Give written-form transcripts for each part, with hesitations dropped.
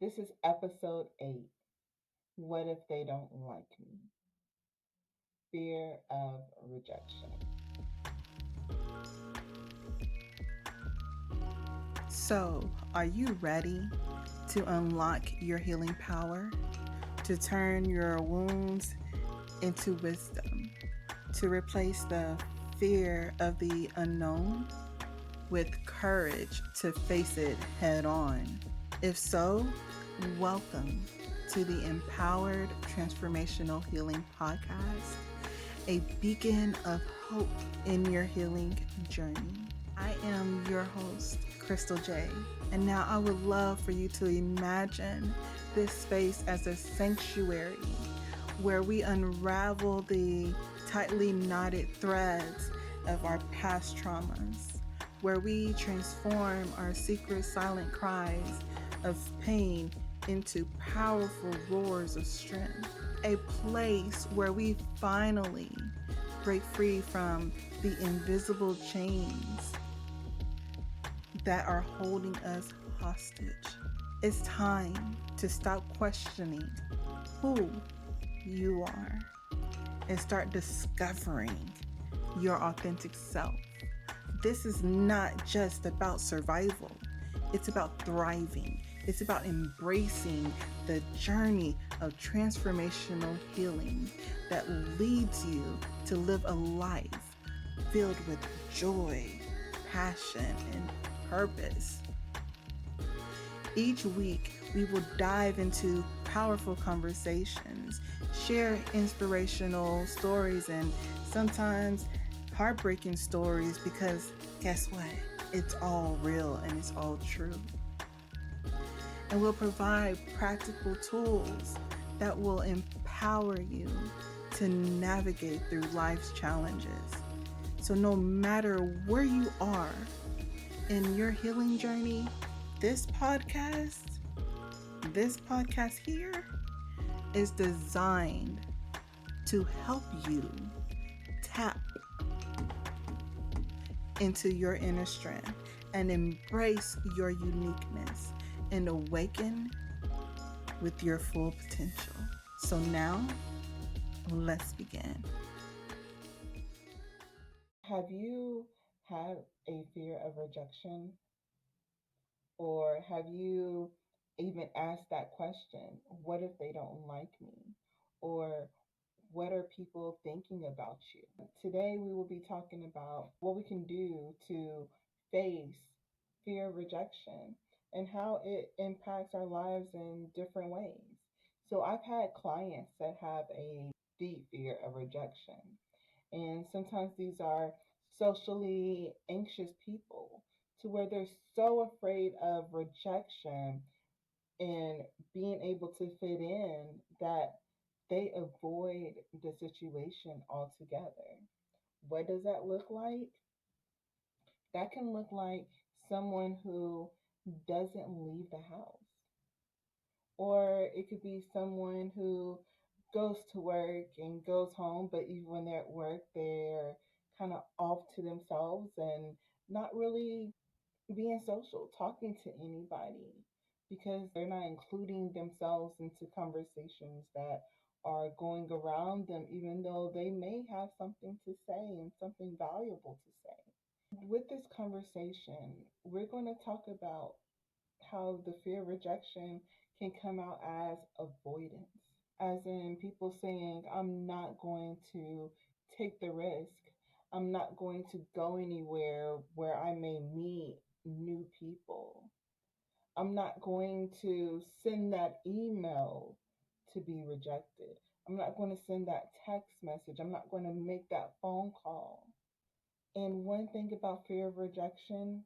This is episode 8. What if they don't like me? Fear of rejection. So, are you ready to unlock your healing power, to turn your wounds into wisdom, to replace the fear of the unknown with courage to face it head on? If so, welcome to the Empowered Transformational Healing Podcast, a beacon of hope in your healing journey. I am your host, Krystal Jae, and now I would love for you to imagine this space as a sanctuary where we unravel the tightly knotted threads of our past traumas, where we transform our secret silent cries of pain into powerful roars of strength, a place where we finally break free from the invisible chains that are holding us hostage. It's time to stop questioning who you are and start discovering your authentic self. This is not just about survival, it's about thriving. It's about embracing the journey of transformational healing that leads you to live a life filled with joy, passion, and purpose. Each week, we will dive into powerful conversations, share inspirational stories, and sometimes heartbreaking stories because guess what? It's all real and it's all true. And we'll provide practical tools that will empower you to navigate through life's challenges. So, no matter where you are in your healing journey, this podcast here is designed to help you tap into your inner strength and embrace your uniqueness and awaken with your full potential. So now, let's begin. Have you had a fear of rejection? Or have you even asked that question? What if they don't like me? Or what are people thinking about you? Today, we will be talking about what we can do to face fear of rejection and how it impacts our lives in different ways. So, I've had clients that have a deep fear of rejection, and sometimes these are socially anxious people to where they're so afraid of rejection and being able to fit in that they avoid the situation altogether. What does that look like? That can look like someone who doesn't leave the house, or it could be someone who goes to work and goes home, but even when they're at work, they're kind of off to themselves and not really being social, talking to anybody because they're not including themselves into conversations that are going around them, even though they may have something to say and something valuable to say. With this conversation, we're going to talk about how the fear of rejection can come out as avoidance, as in people saying, I'm not going to take the risk. I'm not going to go anywhere where I may meet new people. I'm not going to send that email to be rejected. I'm not going to send that text message. I'm not going to make that phone call. And one thing about fear of rejection,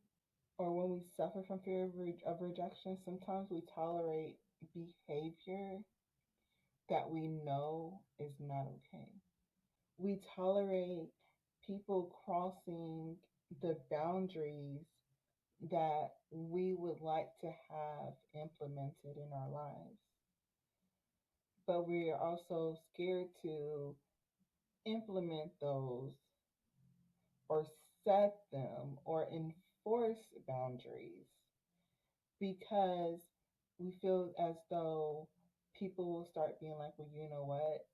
or when we suffer from fear of rejection, sometimes we tolerate behavior that we know is not okay. We tolerate people crossing the boundaries that we would like to have implemented in our lives. But we are also scared to implement those or set them or enforce boundaries because we feel as though people will start being like, well, you know what?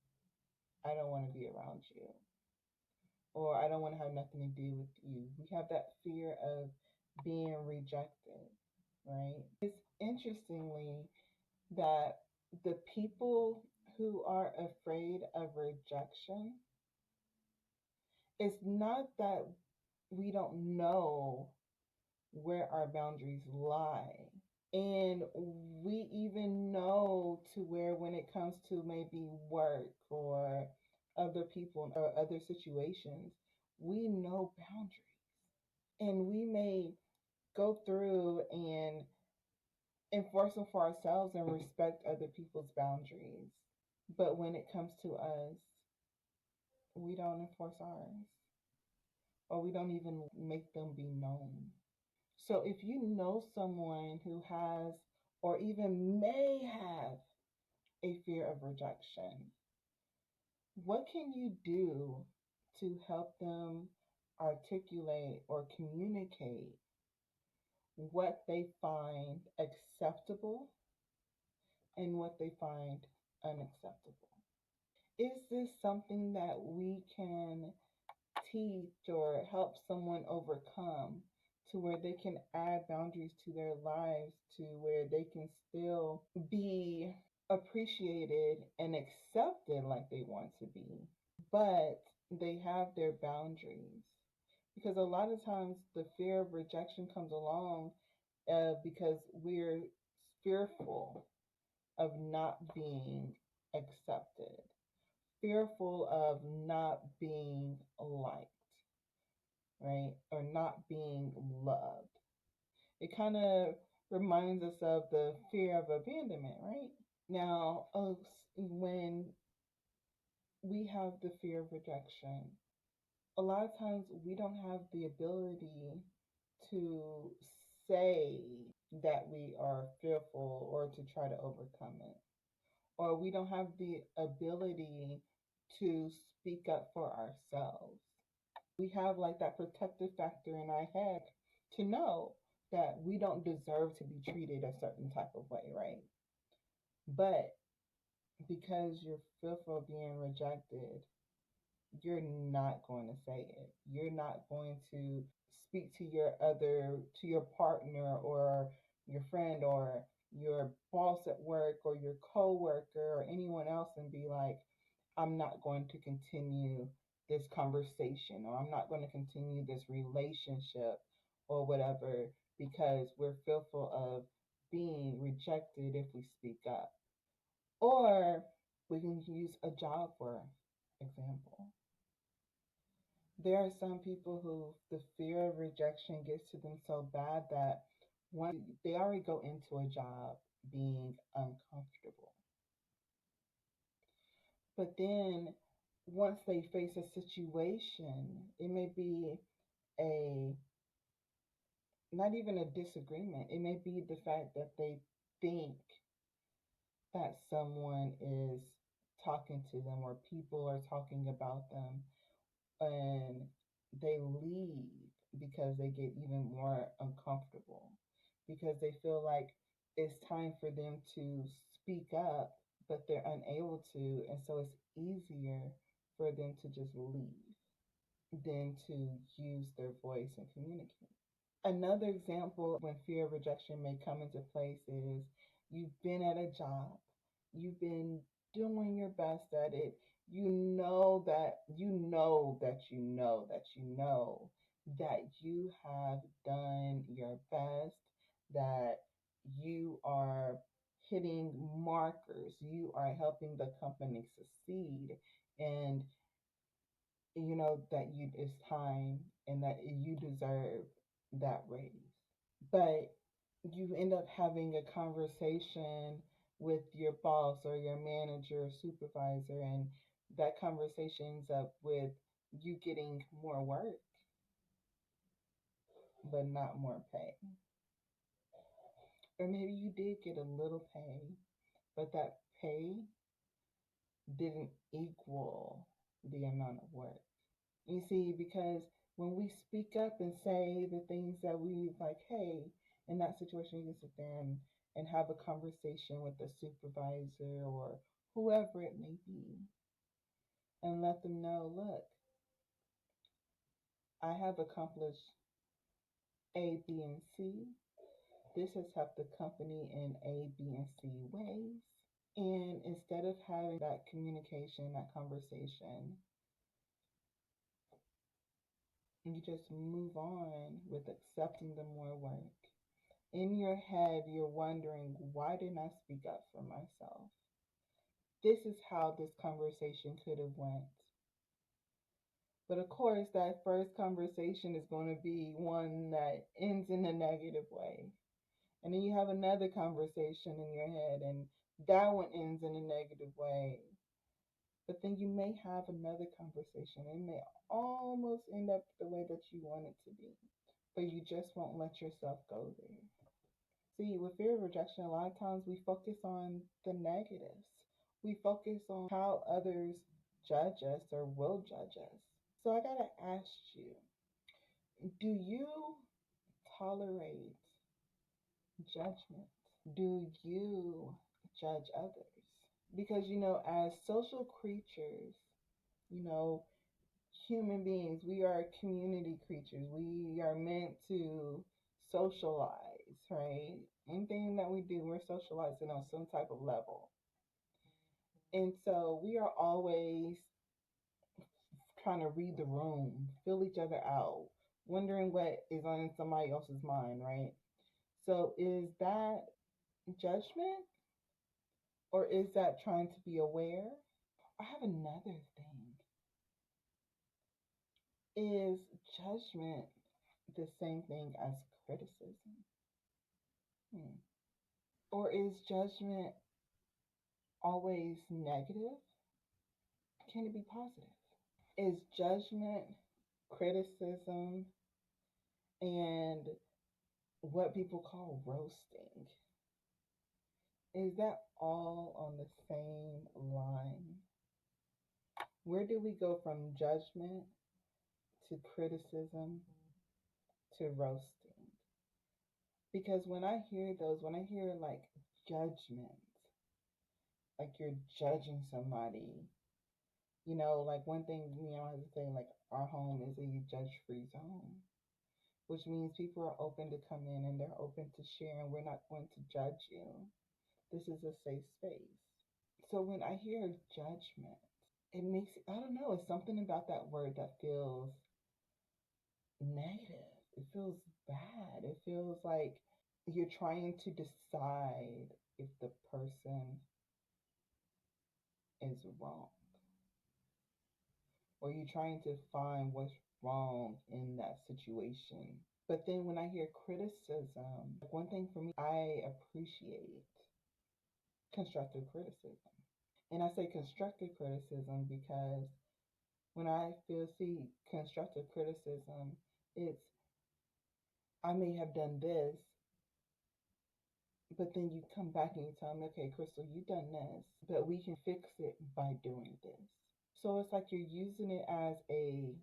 I don't want to be around you, or I don't want to have nothing to do with you. We have that fear of being rejected, right? It's interestingly that the people who are afraid of rejection, it's not that we don't know where our boundaries lie. And we even know to where when it comes to maybe work or other people or other situations, we know boundaries. And we may go through and enforce them for ourselves and respect other people's boundaries. But when it comes to us, we don't enforce ours or we don't even make them be known. So if you know someone who has or even may have a fear of rejection, what can you do to help them articulate or communicate what they find acceptable and what they find unacceptable? Is this something that we can teach or help someone overcome to where they can add boundaries to their lives to where they can still be appreciated and accepted like they want to be, but they have their boundaries? Because a lot of times the fear of rejection comes along because we're fearful of not being accepted, fearful of not being liked, right? Or not being loved. It kind of reminds us of the fear of abandonment, right? Now, when we have the fear of rejection, a lot of times we don't have the ability to say that we are fearful or to try to overcome it. Or we don't have the ability to speak up for ourselves. We have like that protective factor in our head to know that we don't deserve to be treated a certain type of way, right? But because you're fearful of being rejected, you're not going to say it. You're not going to speak to your partner or your friend or your boss at work or your coworker or anyone else and be like, I'm not going to continue this conversation or I'm not going to continue this relationship or whatever because we're fearful of being rejected if we speak up. Or we can use a job for example. There are some people who the fear of rejection gets to them so bad that once they already go into a job being uncomfortable. But then once they face a situation, it may be a not even a disagreement. It may be the fact that they think that someone is talking to them or people are talking about them and they leave because they get even more uncomfortable because they feel like it's time for them to speak up but they're unable to, and so it's easier for them to just leave than to use their voice and communicate. Another example when fear of rejection may come into place is you've been at a job, you've been doing your best at it, that you have done your best, that you are hitting markers, you are helping the company succeed, and you know that you it's time and that you deserve that raise. But you end up having a conversation with your boss or your manager or supervisor, and that conversation ends up with you getting more work but not more pay. Or maybe you did get a little pay, but that pay didn't equal the amount of work. You see, because when we speak up and say the things that we like, hey, in that situation, you can sit there and have a conversation with the supervisor or whoever it may be and let them know, look, I have accomplished A, B, and C. This has helped the company in A, B, and C ways. And instead of having that communication, that conversation, you just move on with accepting the more work. In your head, you're wondering, why didn't I speak up for myself? This is how this conversation could have went. But of course, that first conversation is going to be one that ends in a negative way. And then you have another conversation in your head, and that one ends in a negative way. But then you may have another conversation. It may almost end up the way that you want it to be, but you just won't let yourself go there. See, with fear of rejection, a lot of times we focus on the negatives. We focus on how others judge us or will judge us. So I gotta ask you, do you tolerate judgment? Do you judge others? Because, as social creatures, you know, human beings, we are community creatures. We are meant to socialize, right? Anything that we do, we're socializing on some type of level. And so we are always trying to read the room, fill each other out, wondering what is on somebody else's mind, right? So is that judgment or is that trying to be aware? I have another thing. Is judgment the same thing as criticism? Hmm. Or is judgment always negative? Can it be positive? Is judgment, criticism, and what people call roasting, is that all on the same line? Where do we go from judgment to criticism to roasting? Because when I hear those, when I hear like judgment, like you're judging somebody, like one thing, I have to say, like our home is a judge free zone, which means people are open to come in and they're open to share, and we're not going to judge you. This is a safe space. So when I hear judgment, it makes, I don't know, it's something about that word that feels negative. It feels bad. It feels like you're trying to decide if the person is wrong, or you're trying to find what's wrong in that situation. But then when I hear criticism, one thing for me, I appreciate constructive criticism. And I say constructive criticism because when I feel see constructive criticism, it's I may have done this, but then you come back and you tell me, okay, Krystal, you done this, but we can fix it by doing this. So it's like you're using it as a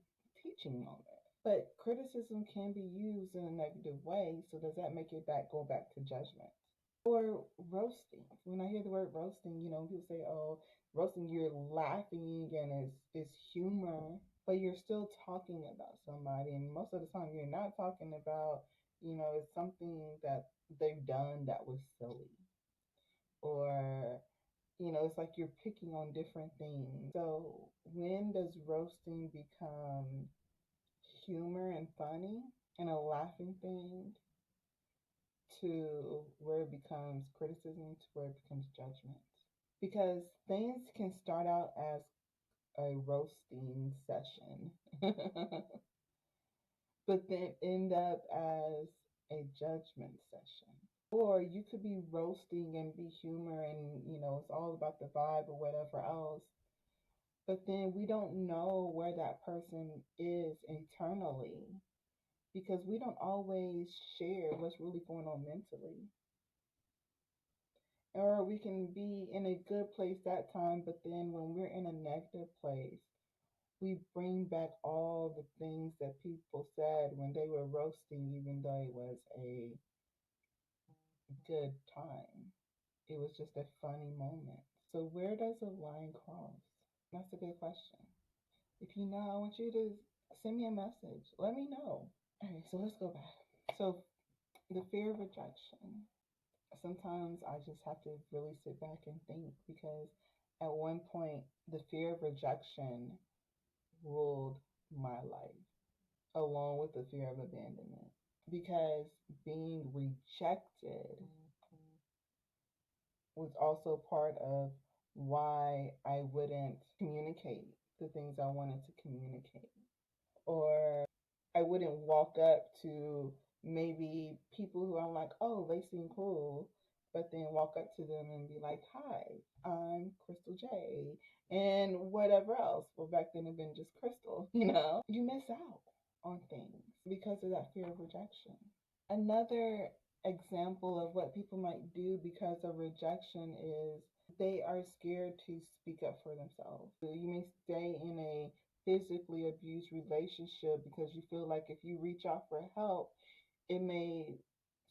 teaching moment. But criticism can be used in a negative way. So does that make it go back to judgment? Or roasting. When I hear the word roasting, people say, oh, roasting, you're laughing and it's humor, but you're still talking about somebody. And most of the time, you're not talking about, it's something that they've done that was silly. Or, it's like you're picking on different things. So when does roasting become humor and funny and a laughing thing to where it becomes criticism to where it becomes judgment? Because things can start out as a roasting session, but then end up as a judgment session. Or you could be roasting and be humor and, it's all about the vibe or whatever else. But then we don't know where that person is internally because we don't always share what's really going on mentally. Or we can be in a good place that time, but then when we're in a negative place, we bring back all the things that people said when they were roasting, even though it was a good time. It was just a funny moment. So where does the line cross? That's a good question. If you know, I want you to send me a message. Let me know. All right, so let's go back. So the fear of rejection. Sometimes I just have to really sit back and think because at one point the fear of rejection ruled my life along with the fear of abandonment because being rejected was also part of why I wouldn't communicate the things I wanted to communicate. Or I wouldn't walk up to maybe people who I'm like, oh, they seem cool, but then walk up to them and be like, hi, I'm Krystal Jae, and whatever else. Well, back then it'd been just Krystal, you know? You miss out on things because of that fear of rejection. Another example of what people might do because of rejection is they are scared to speak up for themselves. You may stay in a physically abused relationship because you feel like if you reach out for help, it may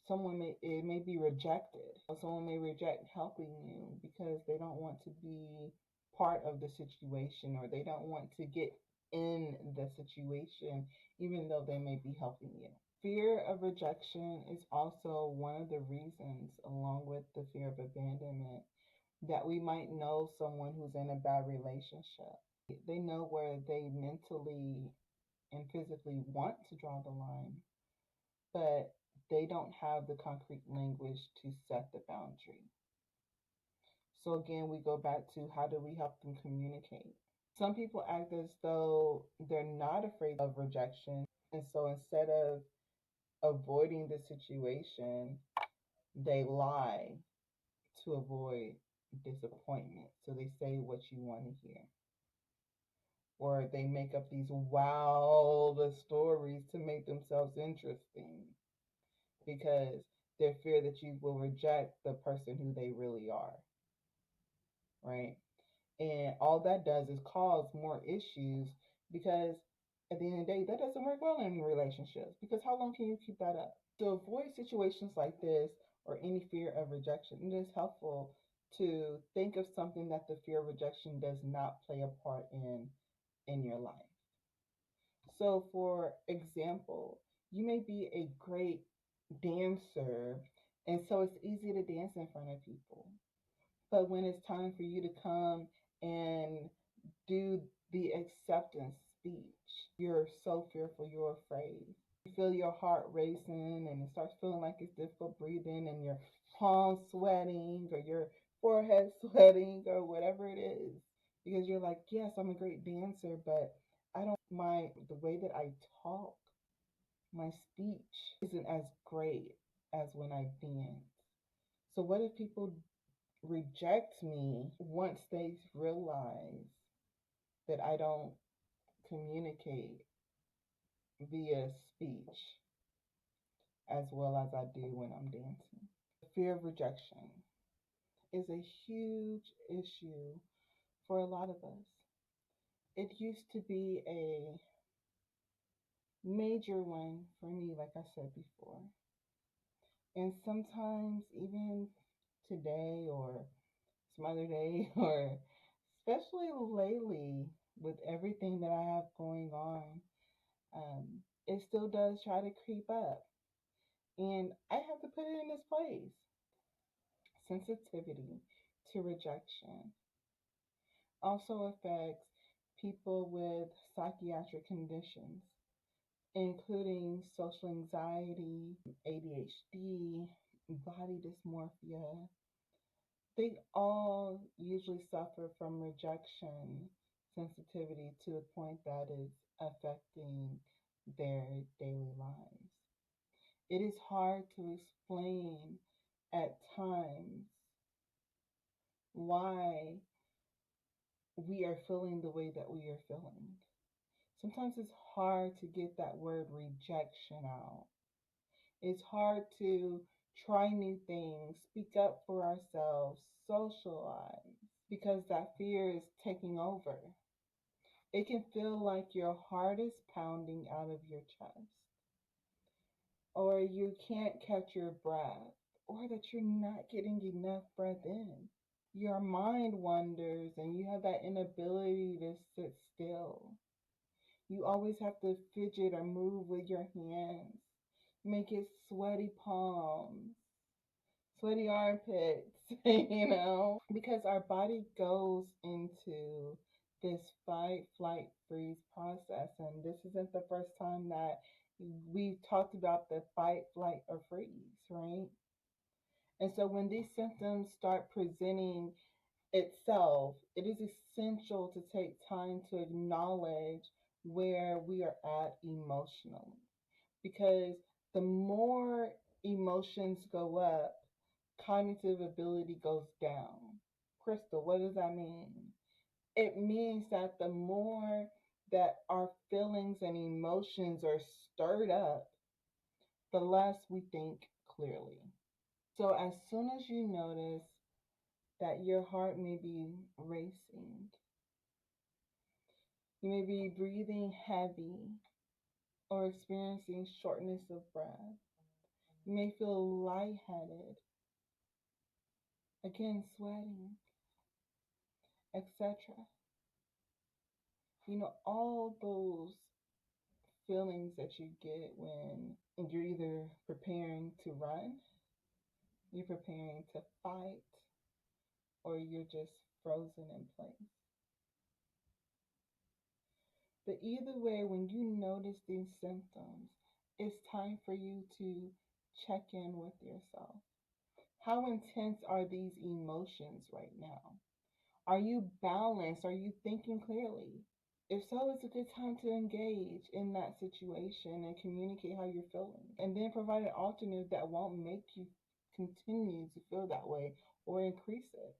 it may be rejected. Someone may reject helping you because they don't want to be part of the situation or they don't want to get in the situation even though they may be helping you. Fear of rejection is also one of the reasons, along with the fear of abandonment, that we might know someone who's in a bad relationship. They know where they mentally and physically want to draw the line, but they don't have the concrete language to set the boundary. So again, we go back to how do we help them communicate? Some people act as though they're not afraid of rejection. And so instead of avoiding the situation, they lie to avoid disappointment. So they say what you want to hear. Or they make up these wild stories to make themselves interesting because they fear that you will reject the person who they really are, right? And all that does is cause more issues because at the end of the day, that doesn't work well in relationships because how long can you keep that up? To avoid situations like this or any fear of rejection, it is helpful to think of something that the fear of rejection does not play a part in your life. So, for example, you may be a great dancer, and so it's easy to dance in front of people. But when it's time for you to come and do the acceptance speech, you're so fearful, you're afraid. You feel your heart racing and it starts feeling like it's difficult breathing and your palms sweating or your forehead sweating or whatever it is. Because you're like, yes, I'm a great dancer, but I don't the way that I talk, my speech isn't as great as when I dance. So what if people reject me once they realize that I don't communicate via speech as well as I do when I'm dancing? Fear of rejection is a huge issue for a lot of us. It used to be a major one for me, like I said before. And sometimes, even today or some other day, or especially lately with everything that I have going on, it still does try to creep up. And I have to put it in its place. Sensitivity to rejection also affects people with psychiatric conditions, including social anxiety, ADHD, body dysmorphia. They all usually suffer from rejection sensitivity to the point that is affecting their daily lives. It is hard to explain at times why we are feeling the way that we are feeling. Sometimes it's hard to get that word rejection out. It's hard to try new things, speak up for ourselves, socialize, because that fear is taking over. It can feel like your heart is pounding out of your chest, or you can't catch your breath, or that you're not getting enough breath in. Your mind wanders and you have that inability to sit still. You always have to fidget or move with your hands, make it sweaty palms, sweaty armpits, because our body goes into this fight, flight, freeze process. And this isn't the first time that we've talked about the fight, flight, or freeze, right? And so when these symptoms start presenting itself, it is essential to take time to acknowledge where we are at emotionally. Because the more emotions go up, cognitive ability goes down. Krystal, what does that mean? It means that the more that our feelings and emotions are stirred up, the less we think clearly. So as soon as you notice that your heart may be racing, you may be breathing heavy or experiencing shortness of breath, you may feel lightheaded, again sweating, etc. All those feelings that you get when you're either preparing to run, you're preparing to fight, or you're just frozen in place. But either way, when you notice these symptoms, it's time for you to check in with yourself. How intense are these emotions right now? Are you balanced? Are you thinking clearly? If so, it's a good time to engage in that situation and communicate how you're feeling. And then provide an alternative that won't make you continue to feel that way or increase it.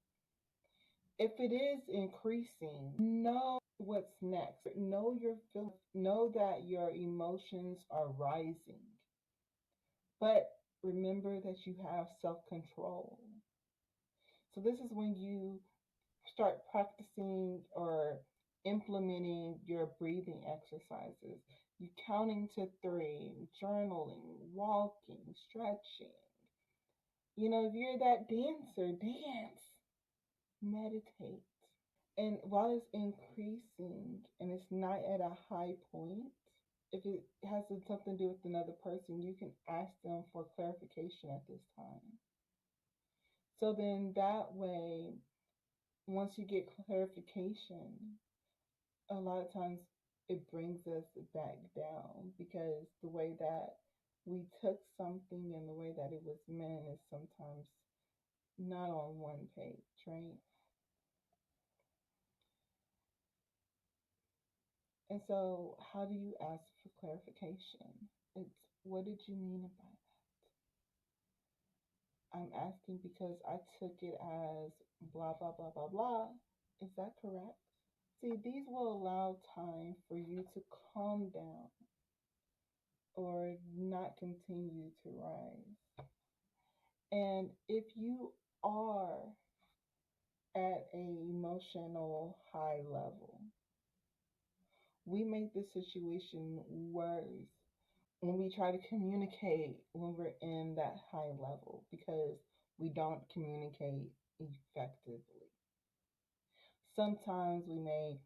If it is increasing, know what's next. Know your feelings. Know that your emotions are rising. But remember that you have self control. So, this is when you start practicing or implementing your breathing exercises. You counting to three, journaling, walking, stretching. If you're that dancer, dance, meditate. And while it's increasing and it's not at a high point, if it has something to do with another person, you can ask them for clarification at this time. So then that way, once you get clarification, a lot of times it brings us back down because the way that we took something and the way that it was meant is sometimes not on one page, right? And so, how do you ask for clarification? It's what did you mean by that? I'm asking because I took it as blah, blah, blah, blah, blah. Is that correct? See, these will allow time for you to calm down or not continue to rise. And if you are at a emotional high level, we make the situation worse when we try to communicate when we're in that high level because we don't communicate effectively. Sometimes we may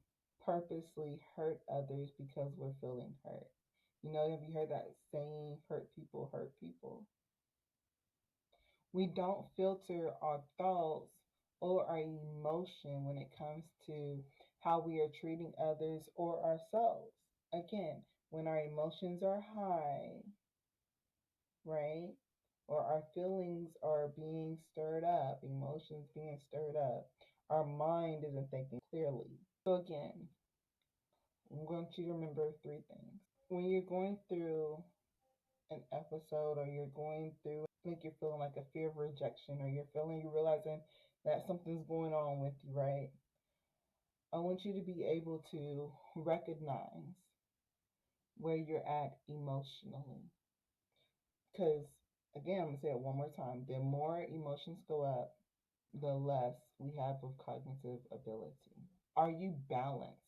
purposely hurt others because we're feeling hurt. Have you heard that saying, hurt people hurt people? We don't filter our thoughts or our emotion when it comes to how we are treating others or ourselves. Again, when our emotions are high, right? Or our feelings are being stirred up, emotions being stirred up, our mind isn't thinking clearly. So, again, I want you to remember three things. When you're going through an episode or you're going through, like you're feeling like a fear of rejection or you're realizing that something's going on with you, right? I want you to be able to recognize where you're at emotionally. Because, again, I'm going to say it one more time. The more emotions go up, the less we have of cognitive ability. Are you balanced?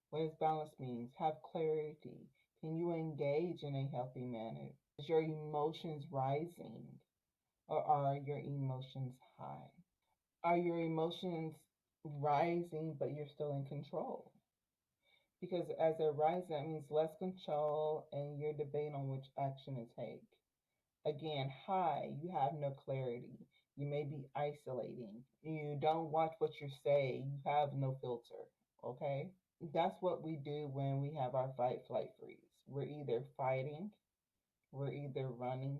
What does balance mean? Have clarity. Can you engage in a healthy manner? Is your emotions rising? Or are your emotions high? Are your emotions rising but you're still in control? Because as they're rising, that means less control and you're debating on which action to take. Again, high, you have no clarity. You may be isolating. You don't watch what you say. You have no filter. Okay? That's what we do when we have our fight, flight, freeze. We're either fighting, we're either running,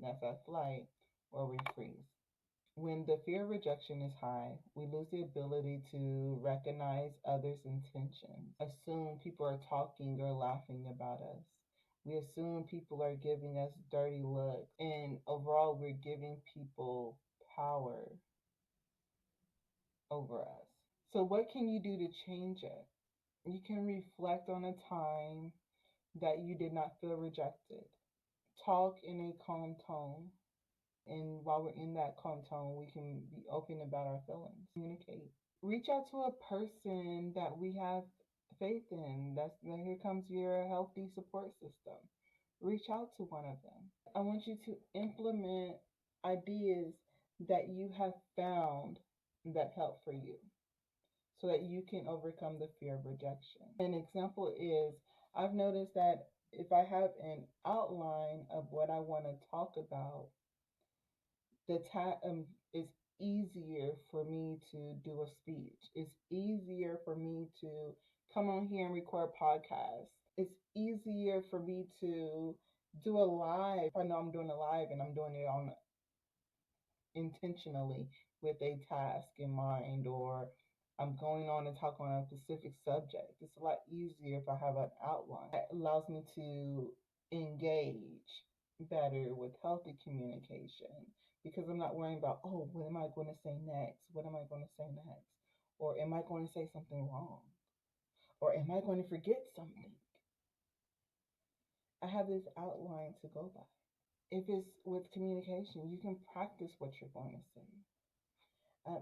that's our flight, or we freeze. When the fear of rejection is high, we lose the ability to recognize others' intentions, assume people are talking or laughing about us. We assume people are giving us dirty looks, and overall, we're giving people power over us. So, what can you do to change it? You can reflect on a time that you did not feel rejected. Talk in a calm tone. And while we're in that calm tone, we can be open about our feelings, communicate. Reach out to a person that we have faith in. Here comes your healthy support system. Reach out to one of them. I want you to implement ideas that you have found that help for you so that you can overcome the fear of rejection. An example is I've noticed that if I have an outline of what I want to talk about, the it's easier for me to do a speech. It's easier for me to come on here and record podcasts. It's easier for me to do a live. I know I'm doing a live and I'm doing it on intentionally with a task in mind, or I'm going on and talk on a specific subject. It's a lot easier if I have an outline. It allows me to engage better with healthy communication because I'm not worrying about, oh, what am I going to say next? What am I going to say next? Or am I going to say something wrong? Or am I going to forget something? I have this outline to go by. If it's with communication, you can practice what you're going to say.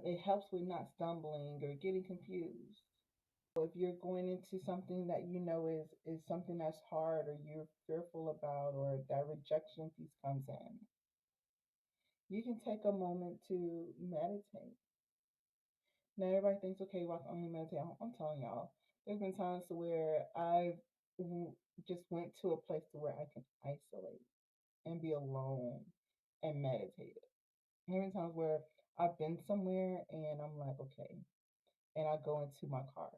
It helps with not stumbling or getting confused. If you're going into something that you know is something that's hard or you're fearful about, or that rejection piece comes in, you can take a moment to meditate. Now everybody thinks, okay, well, I can only meditate. I'm telling y'all, there's been times where I've just went to a place to where I can isolate and be alone and meditate. There have been times where I've been somewhere and I'm like, okay, and I go into my car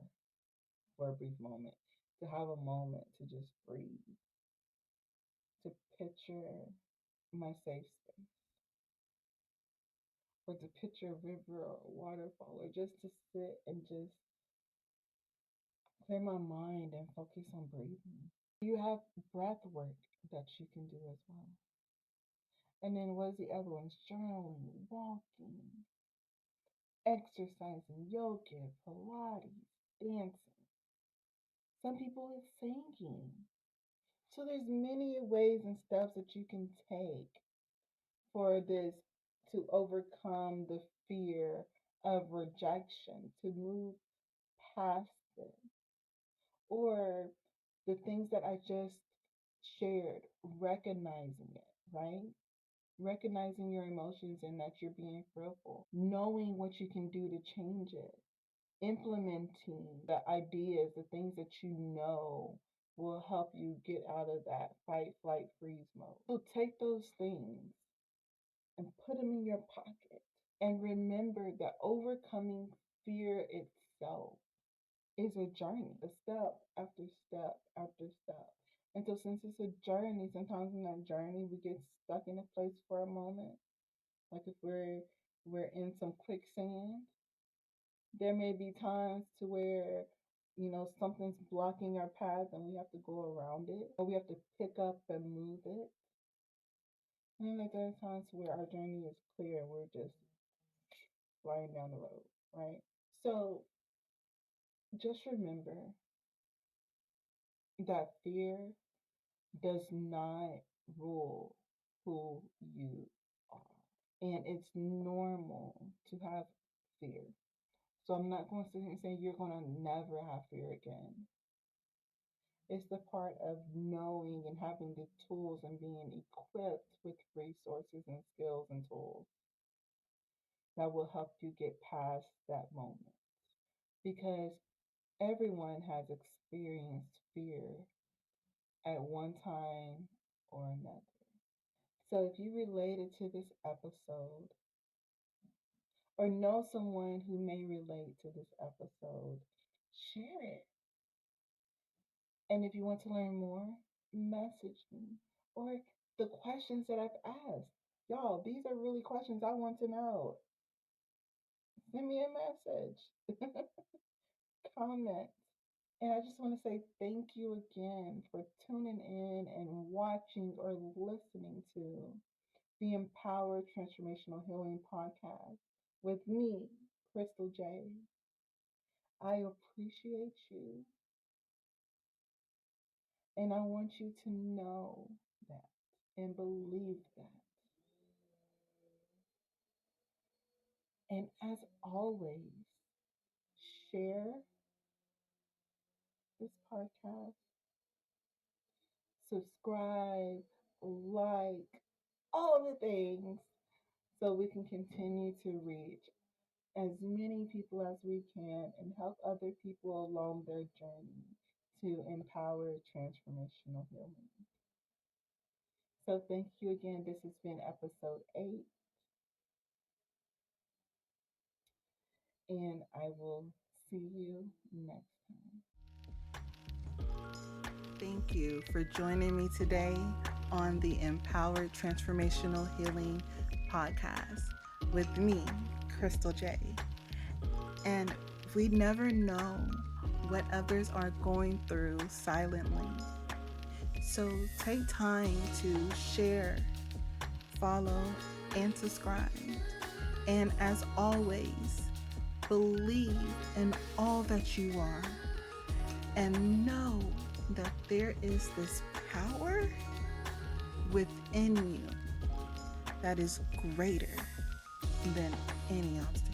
for a brief moment to have a moment to just breathe, to picture my safe space, or to picture a river or a waterfall, or just to sit and just clear my mind and focus on breathing. You have breath work that you can do as well. And then what's the other ones? Journaling, walking, exercising, yoga, Pilates, dancing. Some people it's singing. So there's many ways and steps that you can take for this to overcome the fear of rejection, to move past it. Or the things that I just shared, recognizing it, right? Recognizing your emotions and that you're being fearful, knowing what you can do to change it, implementing the ideas, the things that you know will help you get out of that fight, flight, freeze mode. So take those things and put them in your pocket. And remember that overcoming fear itself is a journey, a step after step after step. And so, since it's a journey, sometimes in that journey we get stuck in a place for a moment. Like if we're in some quicksand, there may be times to where something's blocking our path and we have to go around it, or we have to pick up and move it. And then there are times where our journey is clear, we're just flying down the road, right? So just remember that fear does not rule who you are. And it's normal to have fear. So I'm not going to sit here and say you're going to never have fear again. It's the part of knowing and having the tools and being equipped with resources and skills and tools that will help you get past that moment. Because everyone has experienced fear at one time or another. So if you related to this episode or know someone who may relate to this episode, share it. And if you want to learn more, message me. Or the questions that I've asked. Y'all, these are really questions I want to know. Send me a message, comment. And I just want to say thank you again for tuning in and watching or listening to the Empowered Transformational Healing Podcast with me, Krystal Jae. I appreciate you and I want you to know that and believe that. And as always, share this podcast, subscribe, like, all the things so we can continue to reach as many people as we can and help other people along their journey to empower transformational healing. So, thank you again. This has been episode 8, and I will see you next time. Thank you for joining me today on the Empowered Transformational Healing Podcast with me, Krystal Jae. And we never know what others are going through silently. So take time to share, follow, and subscribe. And as always, believe in all that you are and know that there is this power within you that is greater than any obstacle.